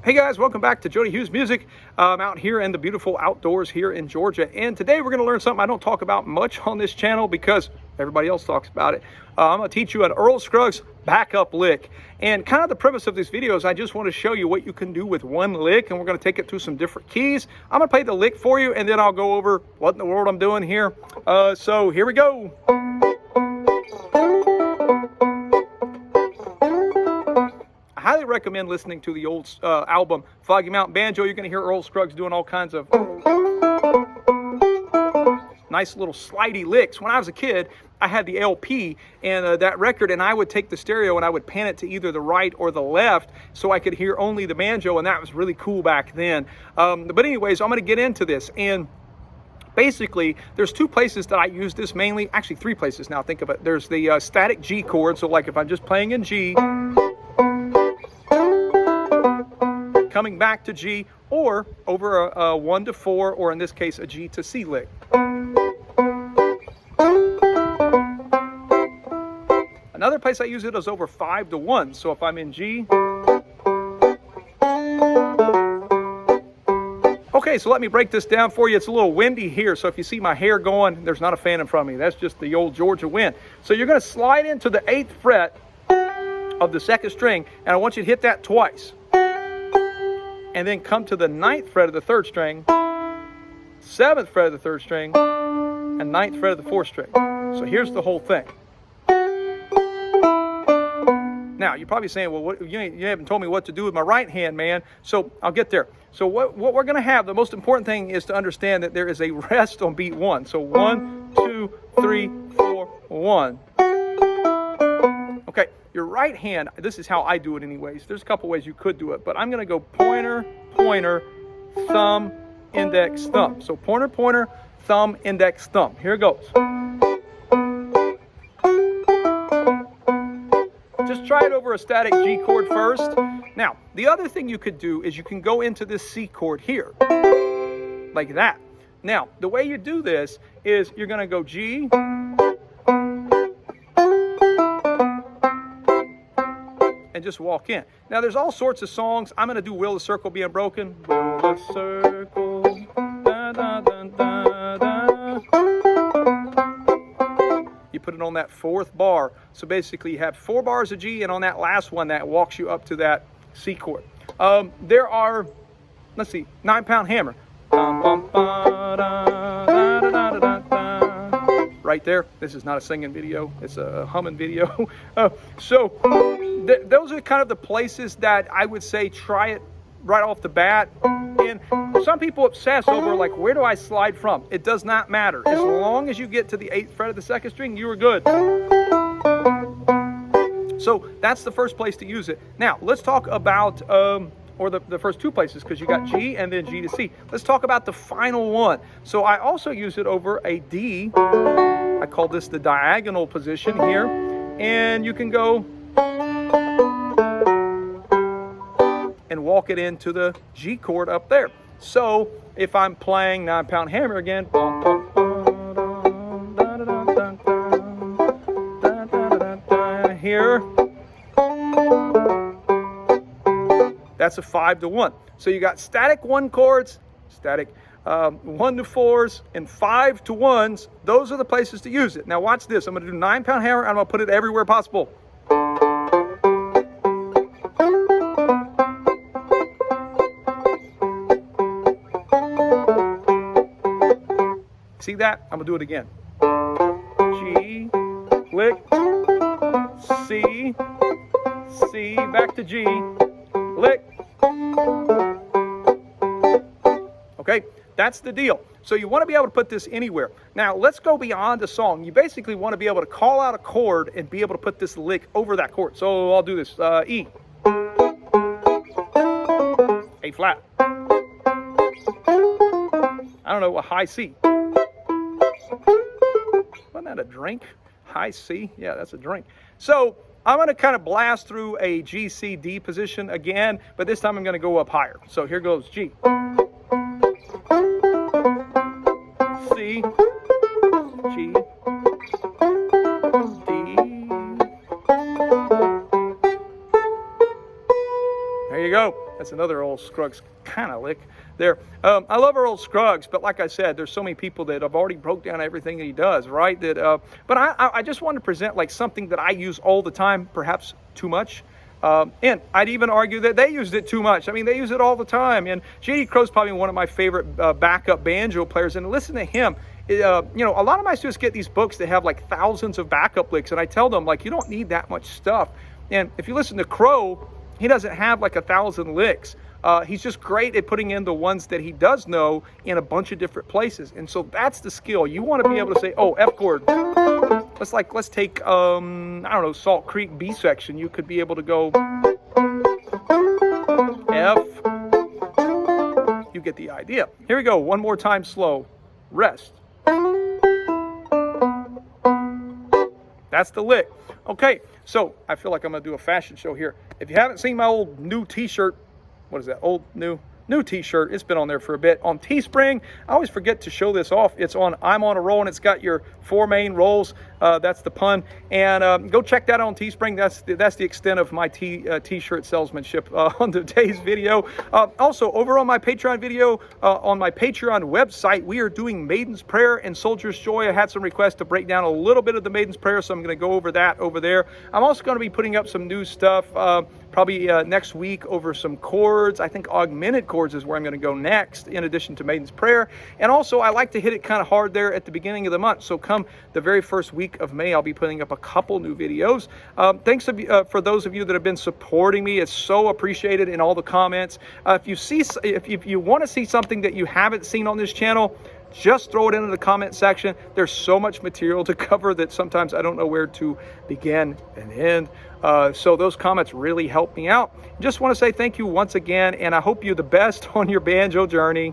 Hey guys, welcome back to Jody Hughes Music. I'm out here in the beautiful outdoors here in Georgia, and today we're going to learn something I don't talk about much on this channel because everybody else talks about it. I'm going to teach you an Earl Scruggs backup lick, and kind of the premise of this video is I just want to show you what you can do with one lick, and we're going to take it through some different keys. I'm going to play the lick for you, and then I'll go over what in the world I'm doing here. So here we go. I highly recommend listening to the old album Foggy Mountain Banjo. You're going to hear Earl Scruggs doing all kinds of nice little slidey licks. When I was a kid, I had the LP and that record, and I would take the stereo and I would pan it to either the right or the left so I could hear only the banjo, and that was really cool back then. But anyways, I'm going to get into this, and basically, there's two places that I use this mainly. Actually, three places now, think of it. There's the static G chord, so like if I'm just playing in G, coming back to G, or over a 1 to 4, or in this case a G to C lick. Another place I use it is over 5 to 1, so if I'm in G. Okay, so let me break this down for you. It's a little windy here, so if you see my hair going, there's not a fan in front of me. That's just the old Georgia wind. So you're going to slide into the 8th fret of the 2nd string, and I want you to hit that twice. And then come to the 9th fret of the 3rd string, 7th fret of the 3rd string, and 9th fret of the 4th string. So here's the whole thing. Now, you're probably saying, well, you haven't told me what to do with my right hand, man. So I'll get there. So what we're going to have, the most important thing is to understand that there is a rest on beat 1. So 1, 2, 3, 4, 1. Okay, your right hand, this is how I do it anyways. There's a couple ways you could do it, but I'm going to go pointer, pointer, thumb, index, thumb. So pointer, pointer, thumb, index, thumb. Here it goes. Just try it over a static G chord first. Now, the other thing you could do is you can go into this C chord here, like that. Now, the way you do this is you're going to go G, and just walk in. Now, there's all sorts of songs. I'm going to do Will the Circle Be Unbroken. Will the circle, da, da, da, da, da. You put it on that 4th bar. So basically, you have 4 bars of G, and on that last one, that walks you up to that C chord. There are, let's see, 9-pound hammer. Right there. This is not a singing video. It's a humming video. Those are kind of the places that I would say try it right off the bat. And some people obsess over, like, where do I slide from? It does not matter. As long as you get to the 8th fret of the 2nd string, you are good. So that's the first place to use it. Now, let's talk about, or the first two places, because you got G and then G to C. Let's talk about the final one. So I also use it over a D. I call this the diagonal position here. And you can go and walk it into the G chord up there. So if I'm playing 9-pound hammer again, here, that's a 5 to 1. So you got static 1 chords, static 1 to 4s, and 5 to 1s. Those are the places to use it. Now watch this. I'm going to do 9-pound hammer, and I'm going to put it everywhere possible. See that? I'm going to do it again. G, lick, C, C, back to G, lick. Okay, that's the deal. So you want to be able to put this anywhere. Now, let's go beyond a song. You basically want to be able to call out a chord and be able to put this lick over that chord. So I'll do this. E. A flat. I don't know, a high C. Wasn't that a drink? High C? Yeah, that's a drink. So I'm going to kind of blast through a G, C, D position again, but this time I'm going to go up higher. So here goes G. C, G, D. There you go. That's another Earl Scruggs kind of lick there. I love Earl Scruggs, but like I said, there's so many people that have already broke down everything that he does, right? But I just want to present like something that I use all the time, perhaps too much. And I'd even argue that they used it too much. I mean, they use it all the time. And J.D. Crow's probably one of my favorite backup banjo players. And listen to him. You know, a lot of my students get these books that have like thousands of backup licks. And I tell them, like, you don't need that much stuff. And if you listen to Crow, he doesn't have like 1,000 licks. He's just great at putting in the ones that he does know in a bunch of different places. And so that's the skill. You want to be able to say, oh, F chord. Let's take, I don't know, Salt Creek B section. You could be able to go F. You get the idea. Here we go. One more time, slow. Rest. That's the lick. Okay, so I feel like I'm going to do a fashion show here. If you haven't seen my old new t-shirt, what is that? Old, new t-shirt. It's been on there for a bit. On Teespring, I always forget to show this off. It's on I'm on a Roll, and it's got your 4 main rolls. That's the pun. And go check that out on Teespring. That's the extent of my t-shirt salesmanship on today's video. Also, over on my Patreon video, on my Patreon website, we are doing Maiden's Prayer and Soldier's Joy. I had some requests to break down a little bit of the Maiden's Prayer, so I'm going to go over that over there. I'm also going to be putting up some new stuff probably next week over some chords. I think augmented chords is where I'm going to go next, in addition to Maiden's Prayer. And also, I like to hit it kind of hard there at the beginning of the month. So come the very first week of May, I'll be putting up a couple new videos. Thanks for those of you that have been supporting me. It's so appreciated in all the comments. If you want to see something that you haven't seen on this channel, just throw it into the comment section. There's so much material to cover that sometimes I don't know where to begin and end. So those comments really help me out. Just want to say thank you once again, and I hope you the best on your banjo journey.